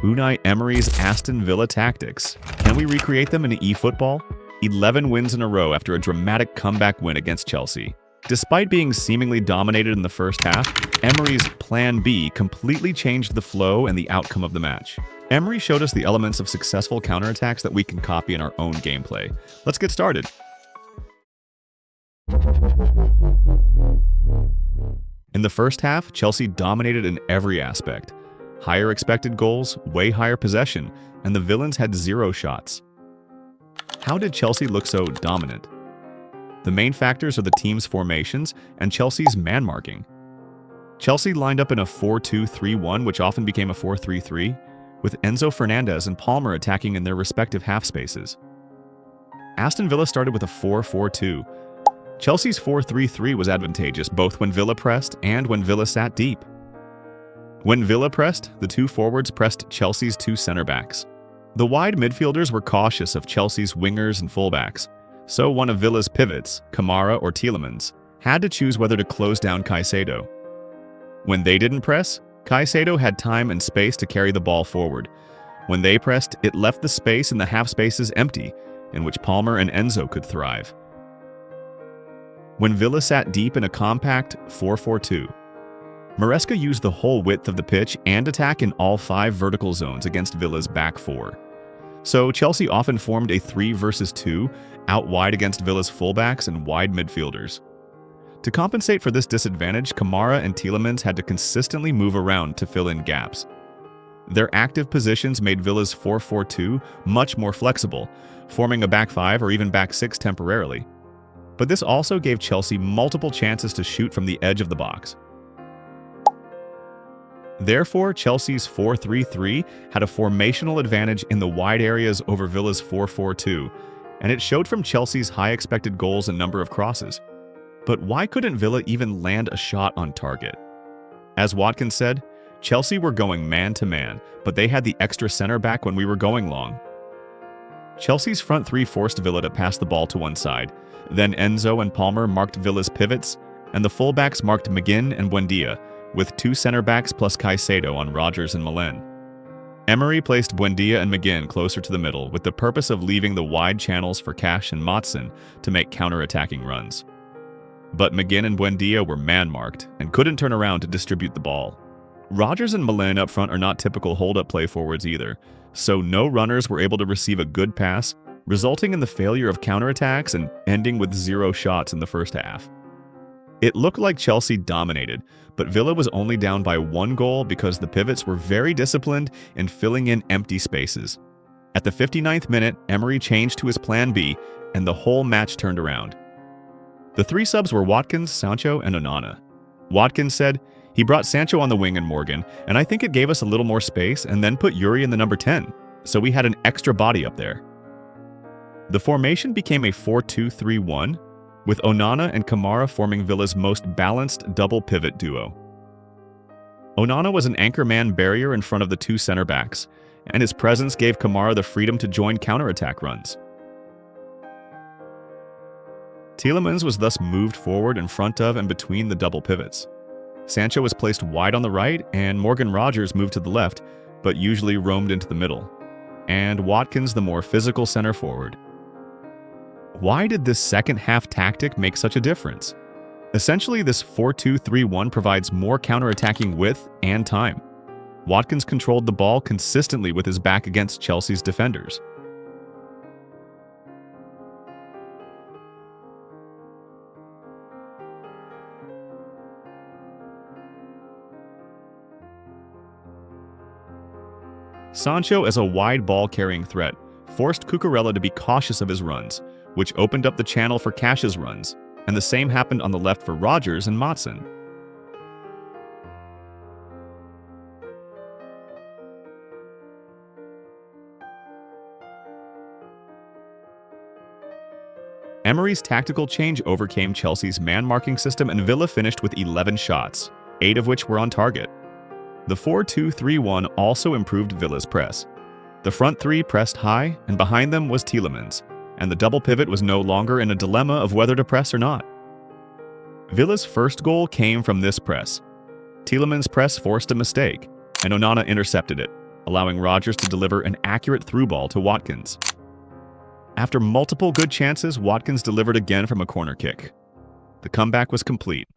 Unai Emery's Aston Villa tactics. Can we recreate them in eFootball? 11 wins in a row after a dramatic comeback win against Chelsea. Despite being seemingly dominated in the first half, Emery's Plan B completely changed the flow and the outcome of the match. Emery showed us the elements of successful counterattacks that we can copy in our own gameplay. Let's get started. In the first half, Chelsea dominated in every aspect. Higher expected goals, way higher possession, and the villains had 0 shots. How did Chelsea look so dominant? The main factors are the team's formations and Chelsea's man-marking. Chelsea lined up in a 4-2-3-1, which often became a 4-3-3, with Enzo Fernandez and Palmer attacking in their respective half spaces. Aston Villa started with a 4-4-2. Chelsea's 4-3-3 was advantageous both when Villa pressed and when Villa sat deep. When Villa pressed, the 2 forwards pressed Chelsea's 2 center-backs. The wide midfielders were cautious of Chelsea's wingers and fullbacks, so one of Villa's pivots, Kamara or Tielemans, had to choose whether to close down Caicedo. When they didn't press, Caicedo had time and space to carry the ball forward. When they pressed, it left the space in the half spaces empty, in which Palmer and Enzo could thrive. When Villa sat deep in a compact 4-4-2, Maresca used the whole width of the pitch and attack in all 5 vertical zones against Villa's back 4. So Chelsea often formed a 3 versus 2, out wide against Villa's fullbacks and wide midfielders. To compensate for this disadvantage, Kamara and Tielemans had to consistently move around to fill in gaps. Their active positions made Villa's 4-4-2 much more flexible, forming a back 5 or even back 6 temporarily. But this also gave Chelsea multiple chances to shoot from the edge of the box. Therefore, Chelsea's 4-3-3 had a formational advantage in the wide areas over Villa's 4-4-2, and it showed from Chelsea's high expected goals and number of crosses. But why couldn't Villa even land a shot on target? As Watkins said, Chelsea were going man-to-man, but they had the extra center back when we were going long. Chelsea's front 3 forced Villa to pass the ball to one side. Then Enzo and Palmer marked Villa's pivots, and the fullbacks marked McGinn and Buendia, with 2 center-backs plus Caicedo on Rodgers and Malen. Emery placed Buendia and McGinn closer to the middle with the purpose of leaving the wide channels for Cash and Motson to make counter-attacking runs. But McGinn and Buendia were man-marked and couldn't turn around to distribute the ball. Rodgers and Malen up front are not typical hold-up play forwards either, so no runners were able to receive a good pass, resulting in the failure of counterattacks and ending with 0 shots in the first half. It looked like Chelsea dominated, but Villa was only down by 1 goal because the pivots were very disciplined in filling in empty spaces. At the 59th minute, Emery changed to his Plan B, and the whole match turned around. The 3 subs were Watkins, Sancho, and Onana. Watkins said, "He brought Sancho on the wing and Morgan, and I think it gave us a little more space and then put Yuri in the number 10, so we had an extra body up there." The formation became a 4-2-3-1, with Onana and Kamara forming Villa's most balanced double pivot duo. Onana was an anchor-man barrier in front of the 2 center-backs, and his presence gave Kamara the freedom to join counterattack runs. Tielemans was thus moved forward in front of and between the double pivots. Sancho was placed wide on the right, and Morgan Rodgers moved to the left, but usually roamed into the middle, and Watkins the more physical center forward. Why did this second-half tactic make such a difference? Essentially, this 4-2-3-1 provides more counterattacking width and time. Watkins controlled the ball consistently with his back against Chelsea's defenders. Sancho, as a wide ball-carrying threat, forced Cucurella to be cautious of his runs, which opened up the channel for Cash's runs, and the same happened on the left for Rodgers and Motson. Emery's tactical change overcame Chelsea's man-marking system, and Villa finished with 11 shots, 8 of which were on target. The 4-2-3-1 also improved Villa's press. The front 3 pressed high, and behind them was Tielemans, and the double pivot was no longer in a dilemma of whether to press or not. Villa's first goal came from this press. Tielemans' press forced a mistake, and Onana intercepted it, allowing Rodgers to deliver an accurate through ball to Watkins. After multiple good chances, Watkins delivered again from a corner kick. The comeback was complete,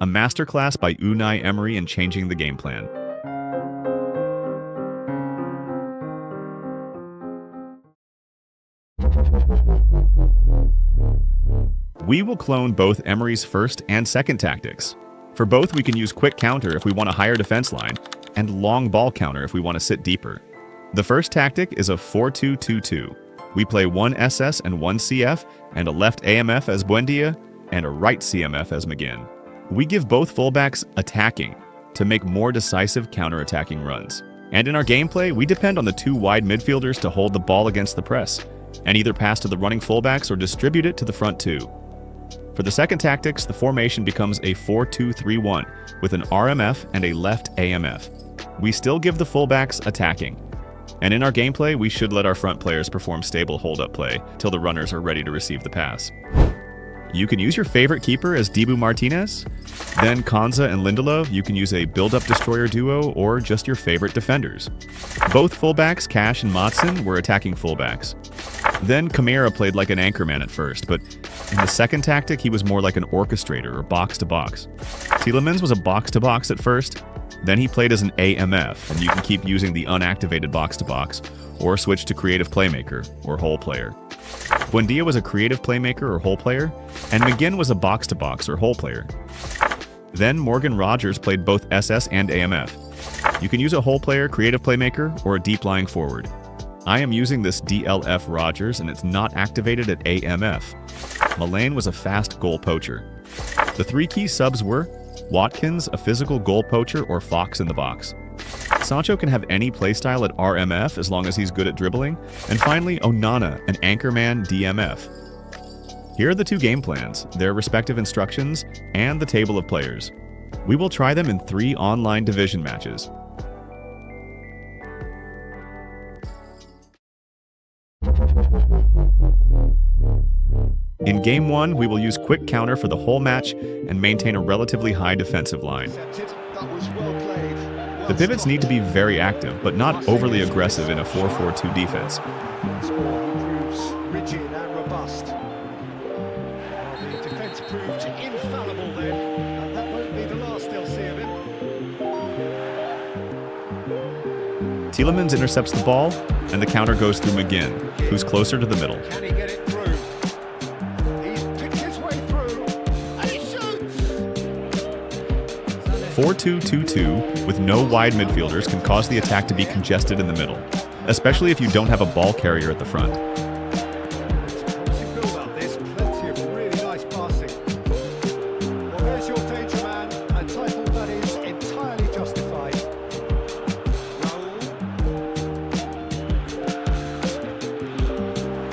a masterclass by Unai Emery in changing the game plan. We will clone both Emery's first and second tactics. For both, we can use quick counter if we want a higher defense line, and long ball counter if we want to sit deeper. The first tactic is a 4-2-2-2. We play one SS and one CF, and a left AMF as Buendia, and a right CMF as McGinn. We give both fullbacks attacking to make more decisive counter-attacking runs. And in our gameplay, we depend on the two wide midfielders to hold the ball against the press, and either pass to the running fullbacks or distribute it to the front two. For the second tactics, the formation becomes a 4-2-3-1 with an RMF and a left AMF. We still give the fullbacks attacking. And in our gameplay, we should let our front players perform stable hold-up play till the runners are ready to receive the pass. You can use your favorite keeper as Dibu Martinez. Then Konza and Lindelof, you can use a build-up destroyer duo or just your favorite defenders. Both fullbacks, Cash and Matson, were attacking fullbacks. Then Kamara played like an anchorman at first, but in the second tactic, he was more like an orchestrator or box-to-box. Tielemans was a box-to-box at first, then he played as an AMF, and you can keep using the unactivated box-to-box, or switch to creative playmaker or hole player. Buendia was a creative playmaker or hole player, and McGinn was a box-to-box or hole player. Then Morgan Rodgers played both SS and AMF. You can use a hole player, creative playmaker, or a deep-lying forward. I am using this DLF Rodgers, and it's not activated at AMF. Mullane was a fast goal poacher. The three key subs were Watkins, a physical goal poacher, or Fox in the box. Sancho can have any playstyle at RMF as long as he's good at dribbling. And finally, Onana, an anchorman DMF. Here are the two game plans, their respective instructions, and the table of players. We will try them in 3 online division matches. In Game 1, we will use quick counter for the whole match and maintain a relatively high defensive line. The pivots need to be very active, but not overly aggressive in a 4-4-2 defense. Rigid and robust. The defense proved infallible then, and that won't be the last they'll see of him. Tielemans intercepts the ball, and the counter goes through McGinn, who's closer to the middle. Can he get it through? He's picked his way through, and he shoots! 4-2-2-2 with no wide midfielders can cause the attack to be congested in the middle, especially if you don't have a ball carrier at the front. Build up, there's plenty of really nice passing. Well, there's your danger man, a title that is entirely justified.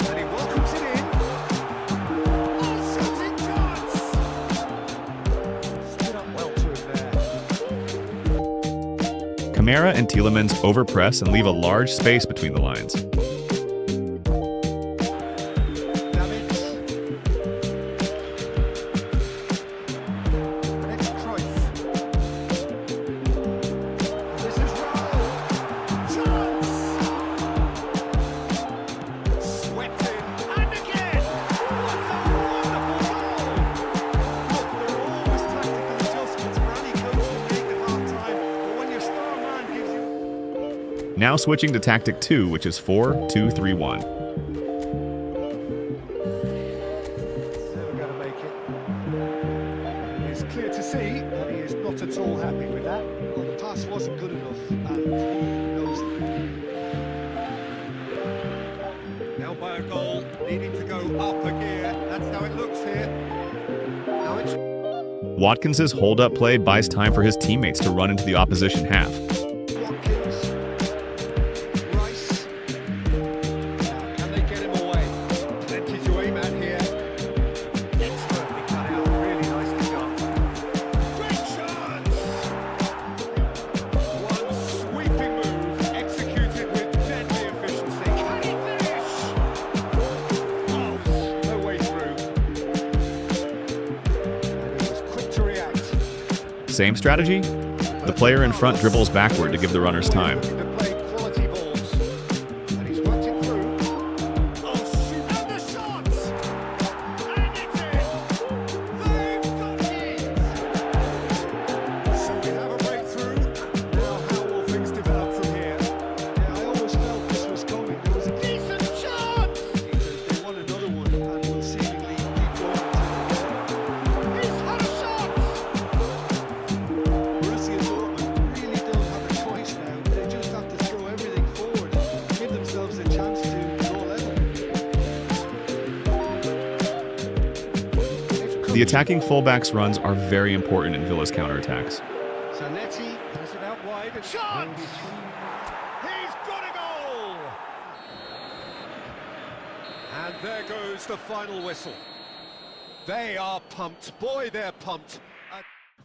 And he welcomes it in. Oh, shooting chance! Stood up well to him there. Kamara and Tielemans overpress and leave a large space between the lines. Now switching to tactic 2, which is 4-2-3-1. Never going to make it. It's clear to see that he is not at all happy with that. Well, the pass wasn't good enough, and he knows it. Now by a goal, needing to go up a gear. That's how it looks here. Now it's Watkins' hold-up play buys time for his teammates to run into the opposition half. Same strategy? The player in front dribbles backward to give the runners time. to play quality ball The attacking fullbacks' runs are very important in Villa's counterattacks. Zanetti has it out wide and shot! He's got a goal! And there goes the final whistle. They are pumped. Boy, they're pumped.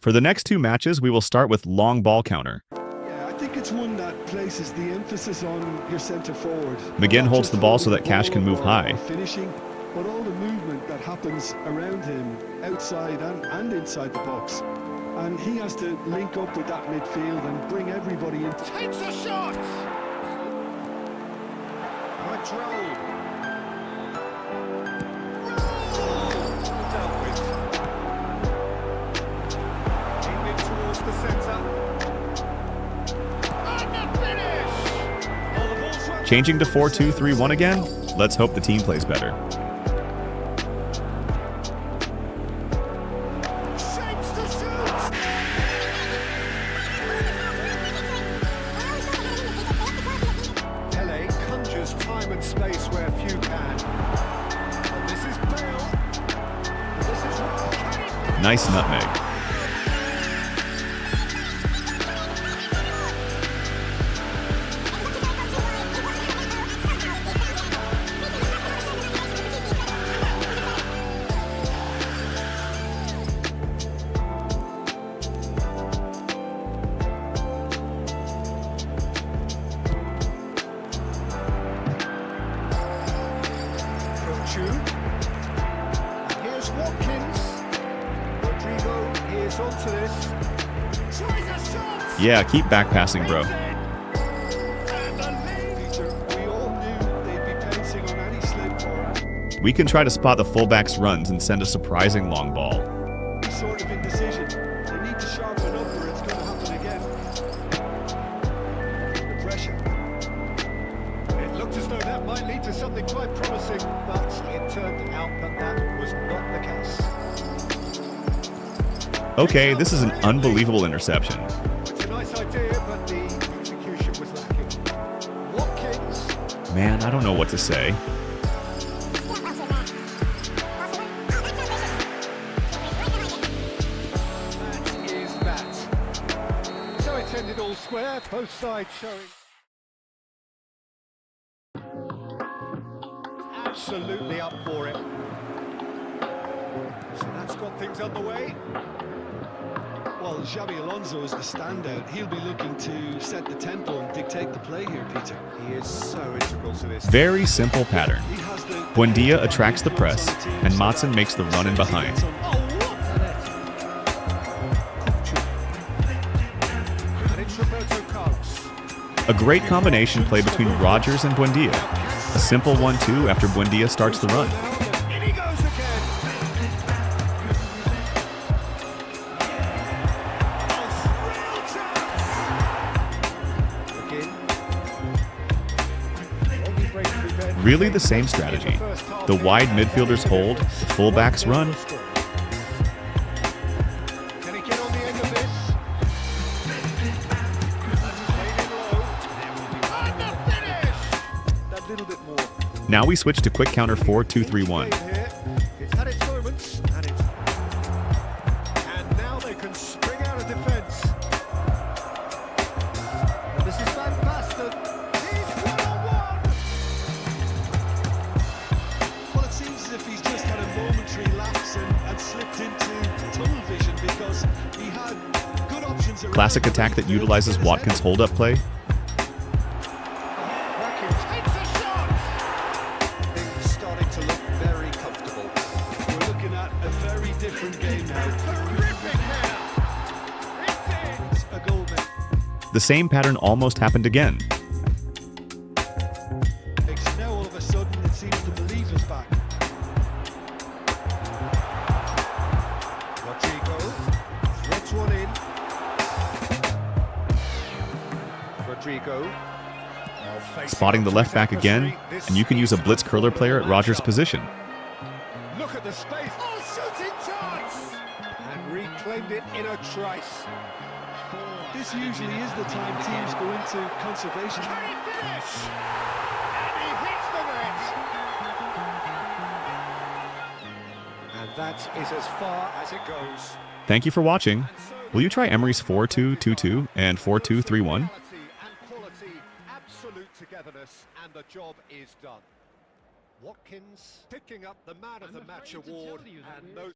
For the next two matches, we will start with long ball counter. Yeah, I think it's one that places the emphasis on your centre forward. McGinn holds the ball so that Cash can move high. Finishing, but all the movement that happens around him, outside and inside the box. And he has to link up with that midfield and bring everybody in. Takes a shot! Control. Dealt with. Aiming towards the centre. And the finish! Oh, the ball's run. Changing to 4-2-3-1 again? Let's hope the team plays better. Shapes to shoot! Pele conjures time and space where few can. And this is Bale. This is Can he Nice nutmeg. And here's Watkins. Rodrigo is onto this. Tries a shot. Yeah, keep back passing, bro. And the lead. Peter, we all knew they'd be pouncing on any slip or We can try to spot the fullbacks' runs and send a surprising long ball. any sort of indecision. They need to sharpen up or it's going to happen again. The pressure. It looked as though that might lead to something quite promising, but it turned out that that was not the case. Okay, this is an unbelievable interception. It's a nice idea, but the execution was lacking. Watkins. Man, I don't know what to say. That is that. So it's ended all square, both sides showing. Absolutely up for it. So that's got things underway. Well, Xabi Alonso is the standout. He'll be looking to set the tempo and dictate the play here, Peter. He is so integral to this. Very simple pattern. He has the Buendia attracts the press, and Matson makes the run in behind. Oh, what and it's Roberto Carlos. A great combination play between Rogers and Buendia. A simple 1-2 after Buendia starts the run. In he goes again. Really the same strategy. The wide midfielders hold, the fullbacks run. Can he get on the end of this? That's played in low. And the finish! that little bit more. Now we switch to quick counter 4-2-3-1. Here. It's had its moments, and now they can spring out of defence. And this is Van Basten. He's one-on-one. Well, it seems as if he's just had a momentary lapse and slipped into tunnel vision because he had good options around. Classic attack that utilizes Watkins' hold-up play. Watkins takes a shot. Things starting to look very comfortable. We're looking at a very different game now. Terrific header. It's in. It's a goal man. The same pattern almost happened again. Now all of a sudden it seems the believer's back. Rodrigo threads one in. Rodrigo. now facing Spotting the up to left his back again, adversary. This and you can use a is blitz curler player at Rogers' position. Look at the space. Oh, shooting chance! And reclaimed it in a trice. This usually is the time teams go into conservation. Can he finish? And he hits the net. And that is as far as it goes. Thank you for watching. Will you try Emery's 4-2-2-2 and 4-2-3-1? And quality, absolute togetherness, and the job is done. Watkins picking up the Man of the Match award, and no